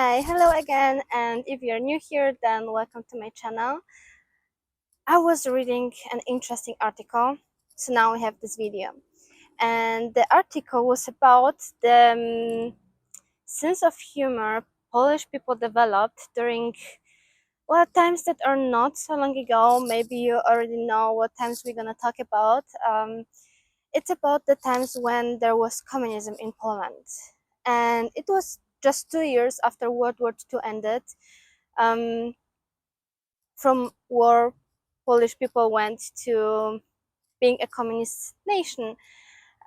Hi, hello again, and if you're new here, then welcome to my channel. I was reading an interesting article, so now we have this video. And the article was about the sense of humor Polish people developed during, well, times that are not so long ago. Maybe you already know what times we're gonna talk about. It's about the times when there was communism in Poland. And it was just 2 years after World War II ended. Um, from war, Polish people went to being a communist nation.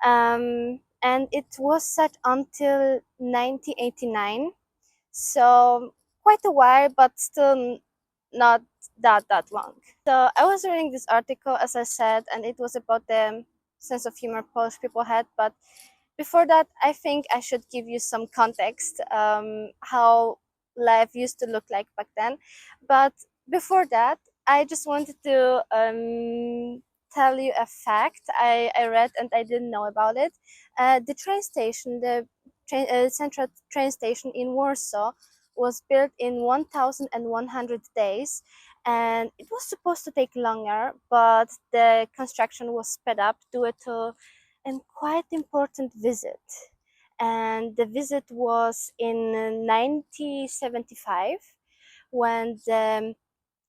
And it was set until 1989. So quite a while, but still not that long. So I was reading this article, as I said, and it was about the sense of humor Polish people had. But before that, I think I should give you some context, how life used to look like back then. But before that, I just wanted to tell you a fact I read and I didn't know about it. The train station, the central train station in Warsaw, was built in 1,100 days, and it was supposed to take longer, but the construction was sped up due to a quite important visit. And the visit was in 1975, when the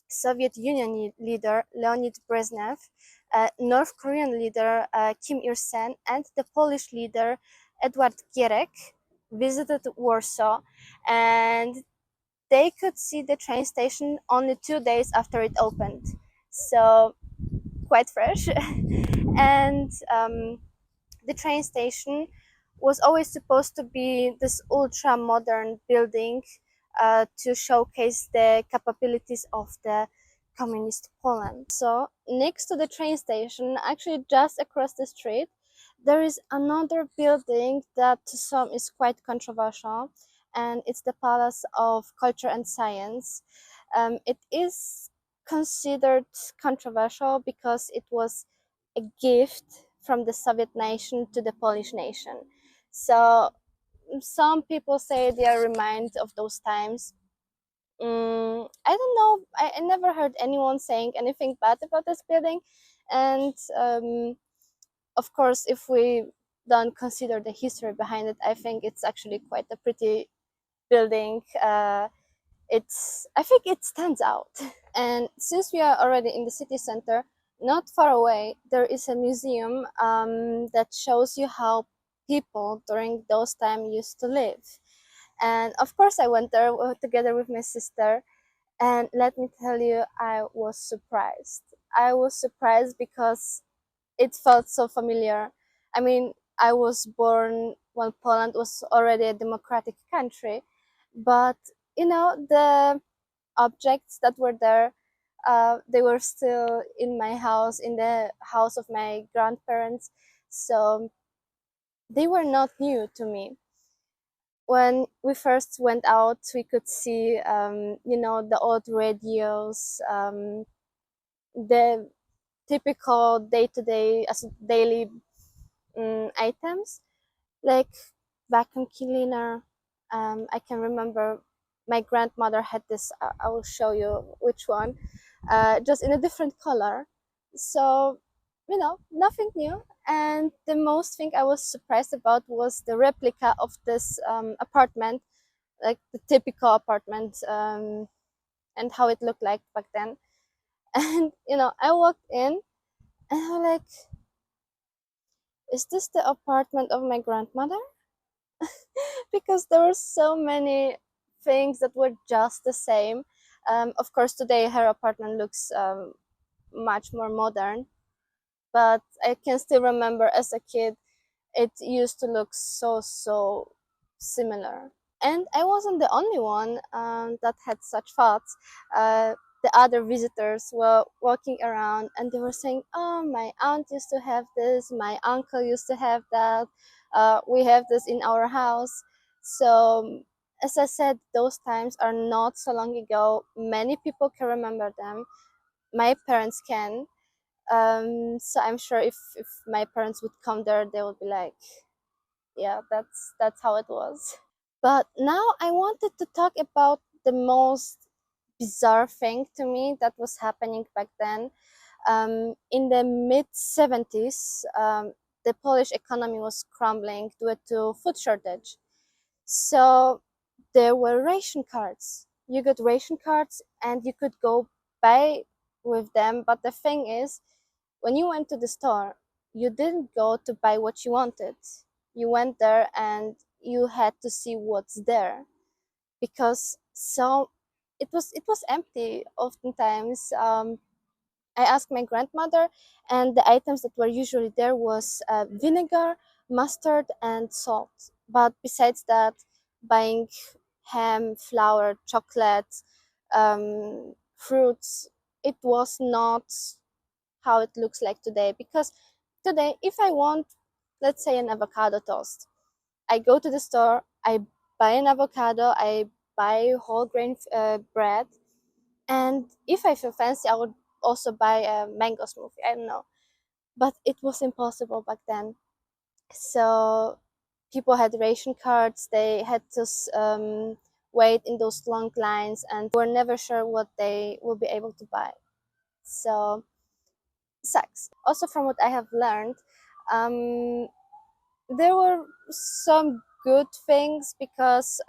Soviet Union leader Leonid Brezhnev, North Korean leader Kim Il-sung, and the Polish leader Edward Gierek visited Warsaw, and they could see the train station only 2 days after it opened. So quite fresh. And the train station was always supposed to be this ultra modern building, to showcase the capabilities of the communist Poland. So next to the train station, actually just across the street, there is another building that to some is quite controversial, and it's the Palace of Culture and Science. It is considered controversial because it was a gift from the Soviet nation to the Polish nation. So some people say they are reminded of those times. I don't know. I never heard anyone saying anything bad about this building, and of course, if we don't consider the history behind it, I think it's actually quite a pretty building. I think it stands out. And since we are already in the city center, not far away, there is a museum that shows you how people during those times used to live. And of course, I went there together with my sister. And let me tell you, I was surprised. I was surprised because it felt so familiar. I mean, I was born when Poland was already a democratic country, but the objects that were there, they were still in my house, in the house of my grandparents, so they were not new to me. When we first went out, we could see, the old radios, the typical day-to-day, as daily items, like vacuum cleaner. I can remember my grandmother had this. I will show you which one, just in a different color. So, nothing new. And the most thing I was surprised about was the replica of this apartment, like the typical apartment, and how it looked like back then. And I walked in, and I'm like, is this the apartment of my grandmother? Because there were so many things that were just the same. Of course, today her apartment looks much more modern, but I can still remember as a kid, it used to look so similar. And I wasn't the only one that had such thoughts. The other visitors were walking around and they were saying, "Oh, my aunt used to have this, my uncle used to have that, we have this in our house." So, as I said, those times are not so long ago. Many people can remember them. My parents can. So I'm sure if my parents would come there, they would be like, "Yeah, that's how it was." But now I wanted to talk about the most bizarre thing to me that was happening back then. In the mid 70s, the Polish economy was crumbling due to food shortage. So there were ration cards. You got ration cards and you could go buy with them. But the thing is, when you went to the store, you didn't go to buy what you wanted. You went there and you had to see what's there, because so it was empty oftentimes. I asked my grandmother, and the items that were usually there was vinegar, mustard, and salt. But besides that, buying ham, flour, chocolate, fruits, it was not how it looks like today. Because today, if I want, let's say, an avocado toast, I go to the store, I buy an avocado, I buy whole grain bread, and if I feel fancy, I would also buy a mango smoothie. I don't know, but it was impossible back then. So people had ration cards. They had to wait in those long lines, and were never sure what they will be able to buy. So sucks. Also, from what I have learned, um, there were some good things, because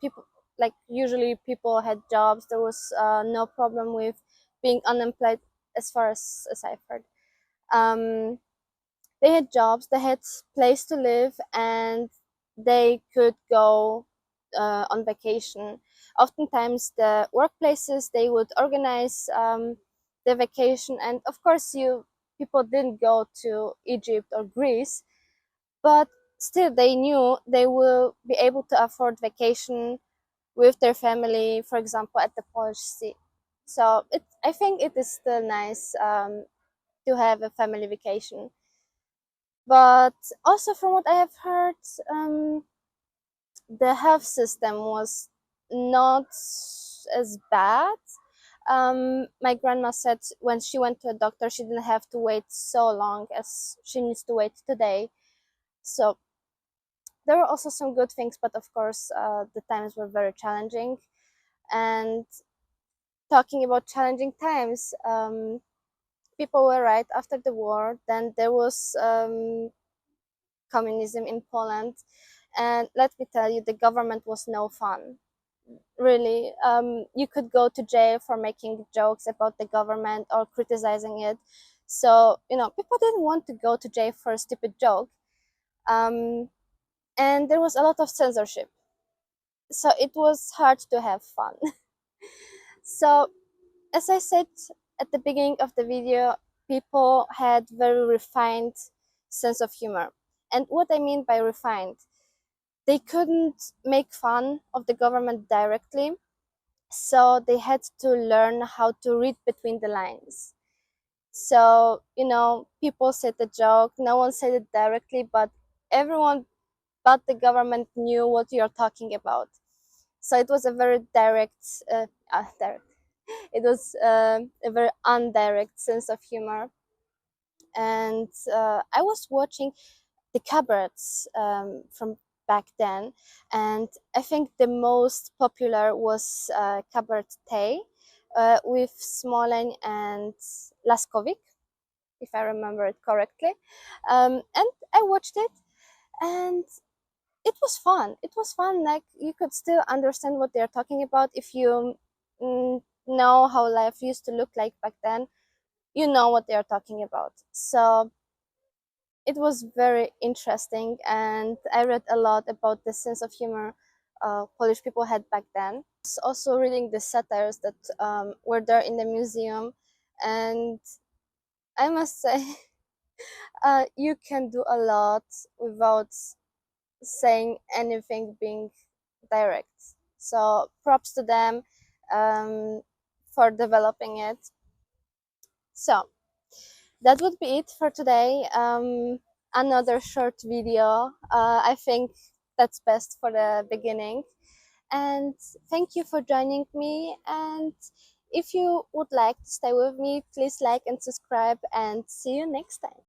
people, like, usually people had jobs. There was no problem with being unemployed, as far as I've heard. um, they had jobs, they had place to live, and they could go on vacation. Oftentimes the workplaces, they would organize the vacation, and of course you people didn't go to Egypt or Greece, but still they knew they will be able to afford vacation with their family, for example, at the Polish Sea. So I think it is still nice to have a family vacation. But also, from what I have heard, the health system was not as bad. My grandma said when she went to a doctor, she didn't have to wait so long as she needs to wait today. So there were also some good things, but of course, the times were very challenging. And talking about challenging times, people were right after the war. Then there was communism in Poland, and let me tell you, the government was no fun. Really, you could go to jail for making jokes about the government or criticizing it. So people didn't want to go to jail for a stupid joke, and there was a lot of censorship. So it was hard to have fun. So, as I said at the beginning of the video, people had very refined sense of humor. And what I mean by refined, they couldn't make fun of the government directly, so they had to learn how to read between the lines. So, people said the joke, no one said it directly, but everyone but the government knew what you're talking about. So it was a very direct, it was a very indirect sense of humor. And I was watching the cabarets from back then, and I think the most popular was Cabaret Tay, with Smoleń and Laskovic, if I remember it correctly. And I watched it, and it was fun. It was fun. Like, you could still understand what they're talking about if you know how life used to look like back then. You know what they're talking about. So it was very interesting, and I read a lot about the sense of humor Polish people had back then. I was also reading the satires that were there in the museum, and I must say, you can do a lot without saying anything being direct. So props to them for developing it. So that would be it for today. Another short video. I think that's best for the beginning. And thank you for joining me. And if you would like to stay with me, please like and subscribe, and see you next time.